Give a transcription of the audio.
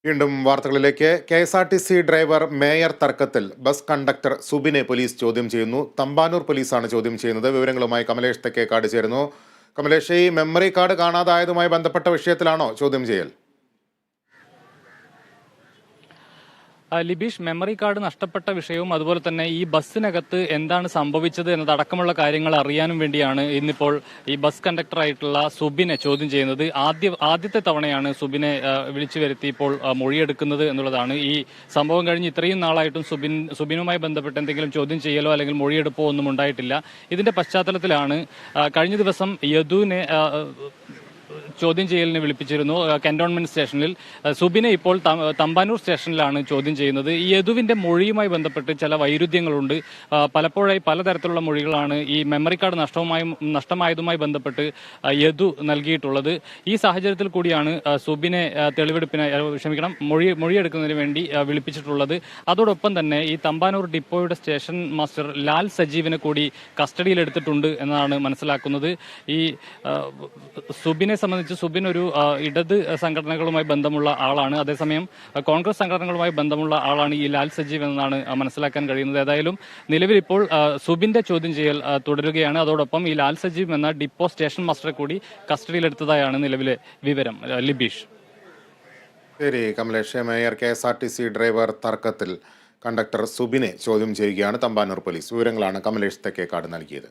വീണ്ടും വാർത്തകളിലേക്ക്. KSRTC driver mayor തർക്കത്തിൽ ബസ് കണ്ടക്ടർ സുബിനെ പോലീസ് ചോദ്യം ചെയ്യുന്നു. തമ്പാനൂർ പോലീസാണ് ചോദ്യം ചെയ്യുന്നത്. വിവരങ്ങളുമായി കമലേഷ് തെക്കേക്കാട് ചേരുന്നു. കമലേഷ്, ഈ മെമ്മറി കാർഡ് കാണാതായതുമായി ബന്ധപ്പെട്ട വിഷയത്തിലാണോ ചോദ്യം ചെയ്യൽ? ലിബീഷ്, മെമ്മറി കാർഡ് നഷ്ടപ്പെട്ട വിഷയവും അതുപോലെ തന്നെ ഈ ബസ്സിനകത്ത് എന്താണ് സംഭവിച്ചത് എന്നതടക്കമുള്ള കാര്യങ്ങൾ അറിയാനും വേണ്ടിയാണ് ഇന്നിപ്പോൾ ഈ ബസ് കണ്ടക്ടറായിട്ടുള്ള സുബിനെ ചോദ്യം ചെയ്യുന്നത്. ആദ്യത്തെ തവണയാണ് സുബിനെ വിളിച്ചു വരുത്തി ഇപ്പോൾ മൊഴിയെടുക്കുന്നത് എന്നുള്ളതാണ്. ഈ സംഭവം കഴിഞ്ഞ് ഇത്രയും നാളായിട്ടും സുബിനുമായി ബന്ധപ്പെട്ട് എന്തെങ്കിലും ചോദ്യം ചെയ്യലോ അല്ലെങ്കിൽ മൊഴിയെടുപ്പോ ഒന്നും ഉണ്ടായിട്ടില്ല. ഇതിന്റെ പശ്ചാത്തലത്തിലാണ് കഴിഞ്ഞ ദിവസം യദുവിനെ ചോദ്യം ചെയ്യലിന് വിളിപ്പിച്ചിരുന്നു കന്റോൺമെന്റ് സ്റ്റേഷനിൽ. സുബിനെ ഇപ്പോൾ തമ്പാനൂർ സ്റ്റേഷനിലാണ് ചോദ്യം ചെയ്യുന്നത്. ഈ യദുവിന്റെ മൊഴിയുമായി ബന്ധപ്പെട്ട് ചില വൈരുദ്ധ്യങ്ങളുണ്ട്. പലപ്പോഴായി പലതരത്തിലുള്ള മൊഴികളാണ് ഈ മെമ്മറി കാർഡ് നഷ്ടമായതുമായി ബന്ധപ്പെട്ട് യദു നൽകിയിട്ടുള്ളത്. ഈ സാഹചര്യത്തിൽ കൂടിയാണ് സുബിനെ മൊഴിയെടുക്കുന്നതിന് വേണ്ടി വിളിപ്പിച്ചിട്ടുള്ളത്. അതോടൊപ്പം തന്നെ ഈ തമ്പാനൂർ ഡിപ്പോയുടെ സ്റ്റേഷൻ മാസ്റ്റർ ലാൽ സജീവിനെ കൂടി കസ്റ്റഡിയിലെടുത്തിട്ടുണ്ട് എന്നാണ് മനസ്സിലാക്കുന്നത്. ഈ സുബിനെ സംബന്ധിച്ച് സുബിൻ ഒരു ഇടത് സംഘടനകളുമായി ബന്ധമുള്ള ആളാണ്. അതേസമയം കോൺഗ്രസ് സംഘടനകളുമായി ബന്ധമുള്ള ആളാണ് ഈ ലാൽ സജീവ് എന്നാണ് മനസ്സിലാക്കാൻ കഴിയുന്നത്. ഏതായാലും നിലവിൽ ഇപ്പോൾ സുബിന്റെ ചോദ്യം ചെയ്യൽ തുടരുകയാണ്. അതോടൊപ്പം ഈ ലാൽ സജീവ് എന്ന ഡിപ്പോ സ്റ്റേഷൻ മാസ്റ്ററെ കൂടി കസ്റ്റഡിയിലെടുത്തതായാണ് നിലവിലെ വിവരം. ലിബീഷ്. ശരി കമലേഷ്, മേയർ KSRTC ഡ്രൈവർ തർക്കത്തിൽ കണ്ടക്ടർ സുബിനെ ചോദ്യം ചെയ്യുകയാണ് തമ്പാനൂർ പോലീസ്. വിവരങ്ങളാണ് കമലേഷ് തെക്കേക്കാട് നൽകിയത്.